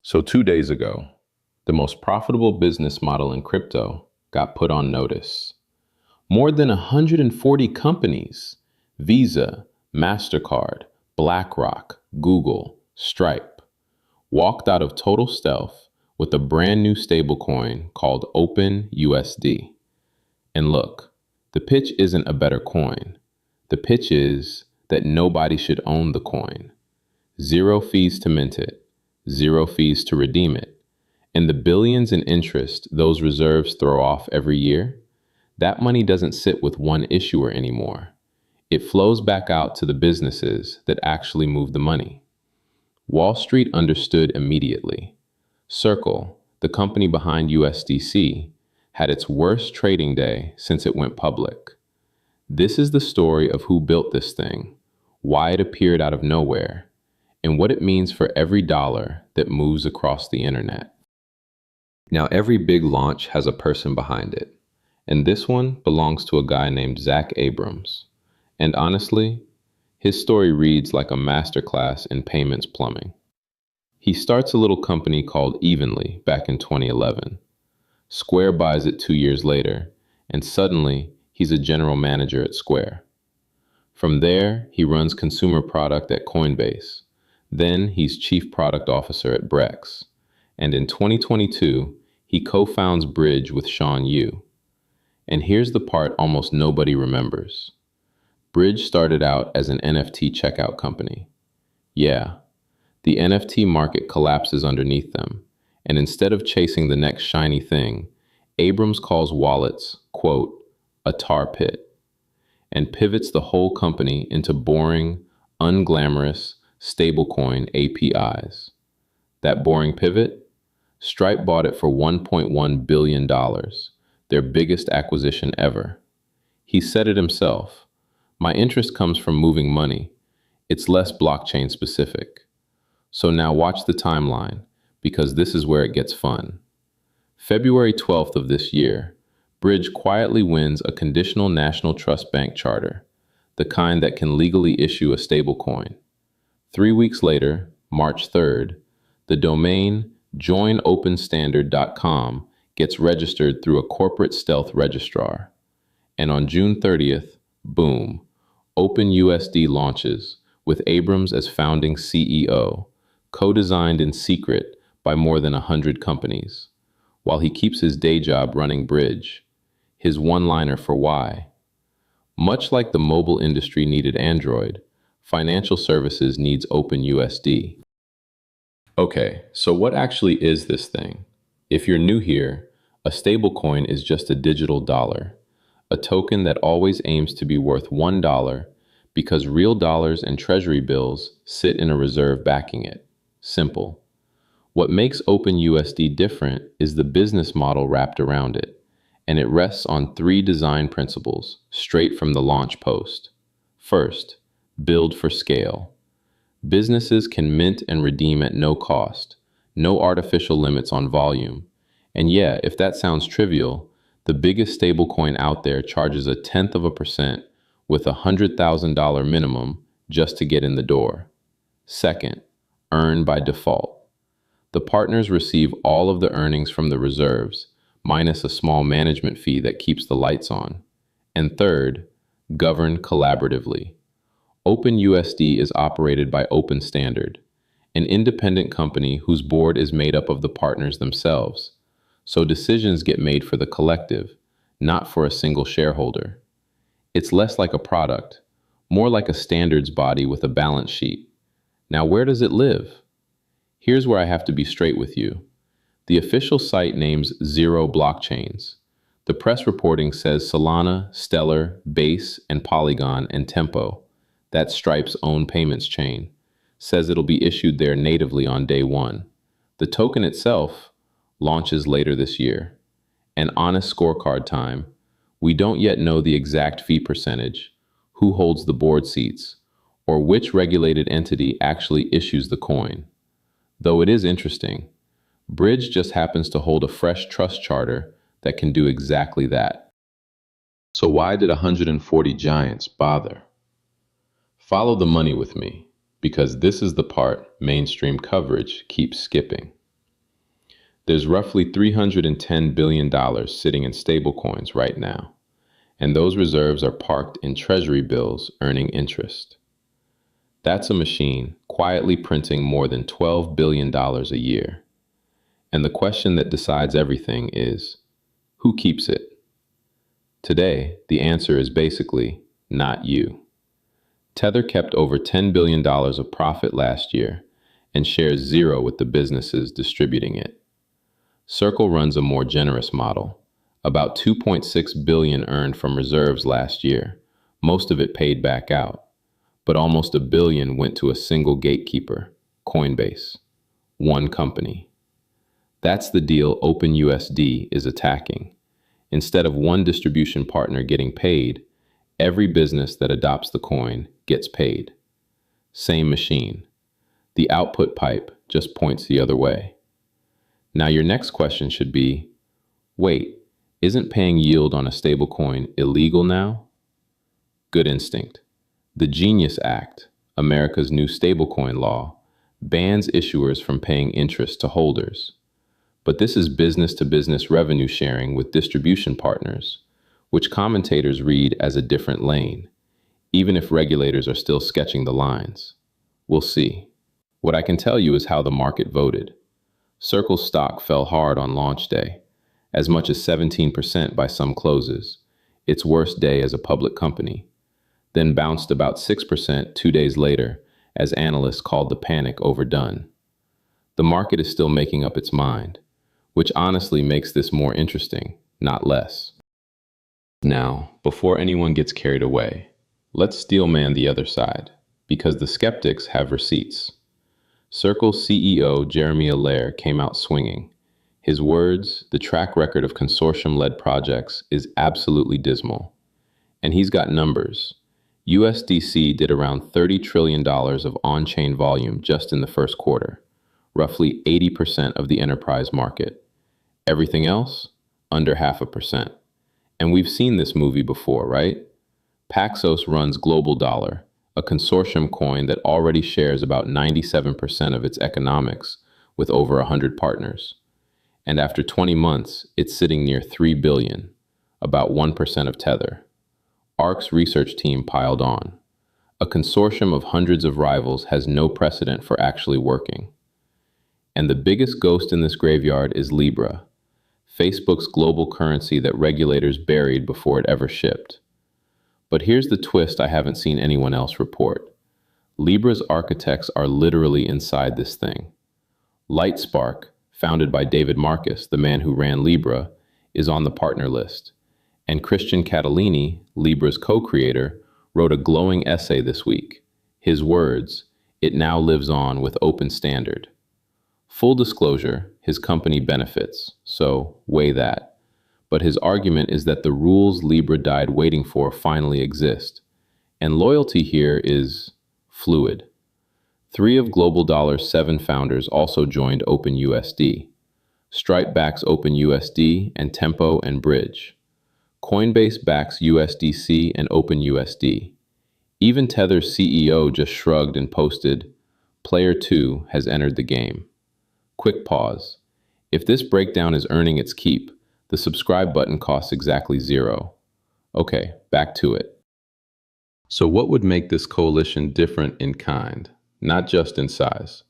So 2 days ago, the most profitable business model in crypto got put on notice. More than 140 companies, Visa, Mastercard, BlackRock, Google, Stripe, walked out of total stealth with a brand new stablecoin called Open USD. And look, the pitch isn't a better coin. The pitch is that nobody should own the coin. Zero fees to mint it, zero fees to redeem it. And the billions in interest those reserves throw off every year, that money doesn't sit with one issuer anymore. It flows back out to the businesses that actually move the money. Wall Street understood immediately. Circle, the company behind USDC, had its worst trading day since it went public. This is the story of who built this thing, why it appeared out of nowhere, and what it means for every dollar that moves across the internet. Now, every big launch has a person behind it, and this one belongs to a guy named Zach Abrams. And honestly, his story reads like a masterclass in payments plumbing. He starts a little company called Evenly back in 2011. Square buys it 2 years later, and suddenly he's a general manager at Square. From there, he runs consumer product at Coinbase. Then he's chief product officer at Brex. And in 2022, he co-founds Bridge with Sean Yu. And here's the part almost nobody remembers. Bridge started out as an NFT checkout company. Yeah, the NFT market collapses underneath them, and instead of chasing the next shiny thing, Abrams calls wallets, quote, a tar pit, and pivots the whole company into boring, unglamorous stablecoin APIs. That boring pivot? Stripe bought it for $1.1 billion, their biggest acquisition ever. He said it himself. My interest comes from moving money. It's less blockchain specific. So now watch the timeline, because this is where it gets fun. February 12th of this year, Bridge quietly wins a conditional national trust bank charter, the kind that can legally issue a stablecoin. 3 weeks later, March 3rd, the domain joinopenstandard.com gets registered through a corporate stealth registrar. And on June 30th, boom, Open USD launches with Abrams as founding CEO, co-designed in secret by more than 100 companies, while he keeps his day job running Bridge. His one-liner for why. Much like the mobile industry needed Android, financial services needs Open USD. Okay, so what actually is this thing? If you're new here, a stablecoin is just a digital dollar, a token that always aims to be worth $1 because real dollars and treasury bills sit in a reserve backing it. Simple. What makes Open USD different is the business model wrapped around it, and it rests on 3 design principles straight from the launch post. First, build for scale. Businesses can mint and redeem at no cost, no artificial limits on volume. And yeah, if that sounds trivial, the biggest stablecoin out there charges 0.1% with a $100,000 minimum just to get in the door. Second, earn by default. The partners receive all of the earnings from the reserves, minus a small management fee that keeps the lights on. And third, govern collaboratively. OpenUSD is operated by Open Standard, an independent company whose board is made up of the partners themselves. So decisions get made for the collective, not for a single shareholder. It's less like a product, more like a standards body with a balance sheet. Now, where does it live? Here's where I have to be straight with you. The official site names 0 blockchains. The press reporting says Solana, Stellar, Base, and Polygon, and Tempo. That's Stripe's own payments chain. Says it'll be issued there natively on day 1. The token itself launches later this year. And honest scorecard time, we don't yet know the exact fee percentage, who holds the board seats, or which regulated entity actually issues the coin. Though it is interesting, Bridge just happens to hold a fresh trust charter that can do exactly that. So why did 140 giants bother? Follow the money with me, because this is the part mainstream coverage keeps skipping. There's roughly $310 billion sitting in stablecoins right now, and those reserves are parked in treasury bills earning interest. That's a machine quietly printing more than $12 billion a year. And the question that decides everything is, who keeps it? Today, the answer is basically, not you. Tether kept over $10 billion of profit last year and shares zero with the businesses distributing it. Circle runs a more generous model. About $2.6 billion earned from reserves last year, most of it paid back out. But almost $1 billion went to a single gatekeeper, Coinbase, one company. That's the deal Open USD is attacking. Instead of one distribution partner getting paid, every business that adopts the coin gets paid. Same machine. The output pipe just points the other way. Now your next question should be, wait, isn't paying yield on a stablecoin illegal now? Good instinct. The Genius Act, America's new stablecoin law, bans issuers from paying interest to holders. But this is business-to-business revenue sharing with distribution partners, which commentators read as a different lane, even if regulators are still sketching the lines. We'll see. What I can tell you is how the market voted. Circle's stock fell hard on launch day, as much as 17% by some closes, its worst day as a public company, then bounced about 6% 2 days later as analysts called the panic overdone. The market is still making up its mind, which honestly makes this more interesting, not less. Now, before anyone gets carried away, let's steelman the other side, because the skeptics have receipts. Circle's CEO Jeremy Allaire came out swinging. His words, the track record of consortium-led projects is absolutely dismal. And he's got numbers. USDC did around $30 trillion of on-chain volume just in the first quarter, roughly 80% of the enterprise market. Everything else, under 0.5%. And we've seen this movie before, right? Paxos runs Global Dollar, a consortium coin that already shares about 97% of its economics with over 100 partners. And after 20 months, it's sitting near $3 billion, about 1% of Tether. ARK's research team piled on. A consortium of hundreds of rivals has no precedent for actually working. And the biggest ghost in this graveyard is Libra, Facebook's global currency that regulators buried before it ever shipped. But here's the twist I haven't seen anyone else report. Libra's architects are literally inside this thing. Lightspark, founded by David Marcus, the man who ran Libra, is on the partner list. And Christian Catalini, Libra's co-creator, wrote a glowing essay this week. His words, "It now lives on with open standard." Full disclosure, his company benefits, so weigh that. But his argument is that the rules Libra died waiting for finally exist, and loyalty here is fluid. 3 of Global Dollar's 7 founders also joined Open USD. Stripe backs Open USD and Tempo and Bridge. Coinbase backs USDC and Open USD. Even Tether's CEO just shrugged and posted, "Player 2 has entered the game." Quick pause. If this breakdown is earning its keep, the subscribe button costs exactly 0. Okay, back to it. So what would make this coalition different in kind, not just in size?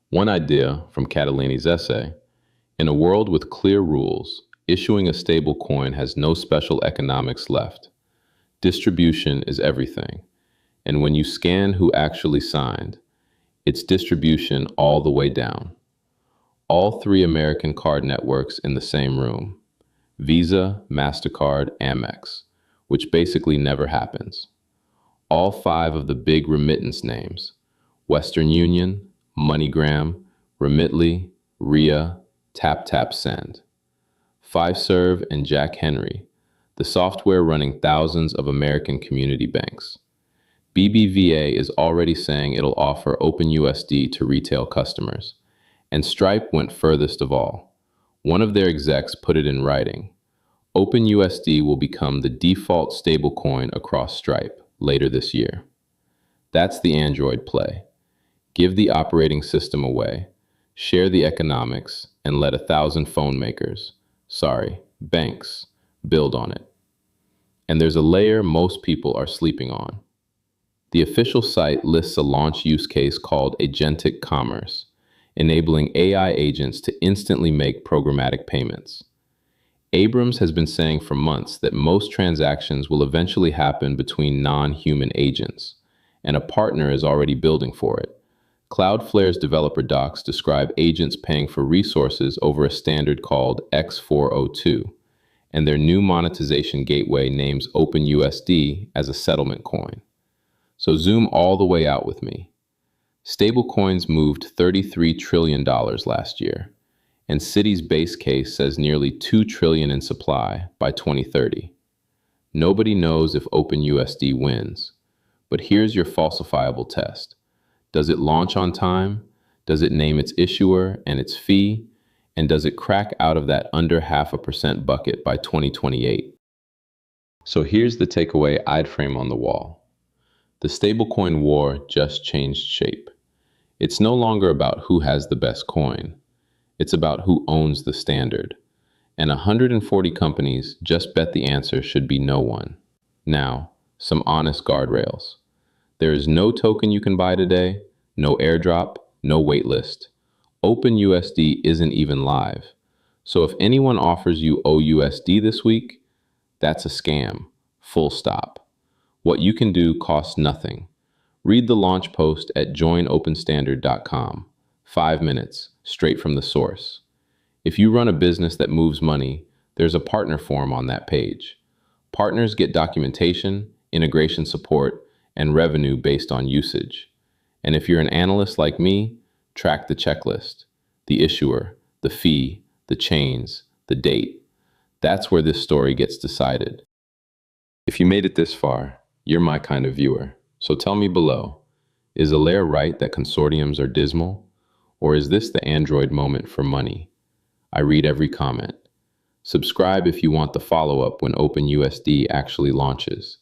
One idea from Catalini's essay, in a world with clear rules, issuing a stable coin has no special economics left. Distribution is everything. And when you scan who actually signed, it's distribution all the way down. All 3 American card networks in the same room. Visa, Mastercard, Amex, which basically never happens. All 5 of the big remittance names, Western Union, MoneyGram, Remitly, Ria, TapTapSend. Fiserv and Jack Henry, the software running thousands of American community banks. BBVA is already saying it'll offer Open USD to retail customers. And Stripe went furthest of all. One of their execs put it in writing. Open USD will become the default stablecoin across Stripe later this year. That's the Android play. Give the operating system away. Share the economics and let 1,000 phone makers, sorry, banks, build on it. And there's a layer most people are sleeping on. The official site lists a launch use case called agentic-commerce, enabling AI agents to instantly make programmatic payments. Abrams has been saying for months that most transactions will eventually happen between non-human agents, and a partner is already building for it. Cloudflare's developer docs describe agents paying for resources over a standard called X402, and their new monetization gateway names Open USD as a settlement coin. So zoom all the way out with me. Stablecoins moved $33 trillion last year, and Citi's base case says nearly $2 trillion in supply by 2030. Nobody knows if Open USD wins, but here's your falsifiable test. Does it launch on time? Does it name its issuer and its fee? And does it crack out of that under 0.5% bucket by 2028? So here's the takeaway I'd frame on the wall. The stablecoin war just changed shape. It's no longer about who has the best coin. It's about who owns the standard. And 140 companies just bet the answer should be no one. Now, some honest guardrails. There is no token you can buy today, no airdrop, no waitlist. Open USD isn't even live. So if anyone offers you OUSD this week, that's a scam. Full stop. What you can do costs nothing. Read the launch post at joinopenstandard.com. 5 minutes, straight from the source. If you run a business that moves money, there's a partner form on that page. Partners get documentation, integration support, and revenue based on usage. And if you're an analyst like me, track the checklist, the issuer, the fee, the chains, the date. That's where this story gets decided. If you made it this far, you're my kind of viewer. So tell me below, is Allaire right that consortiums are dismal? Or is this the Android moment for money? I read every comment. Subscribe if you want the follow-up when Open USD actually launches.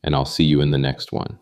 And I'll see you in the next one.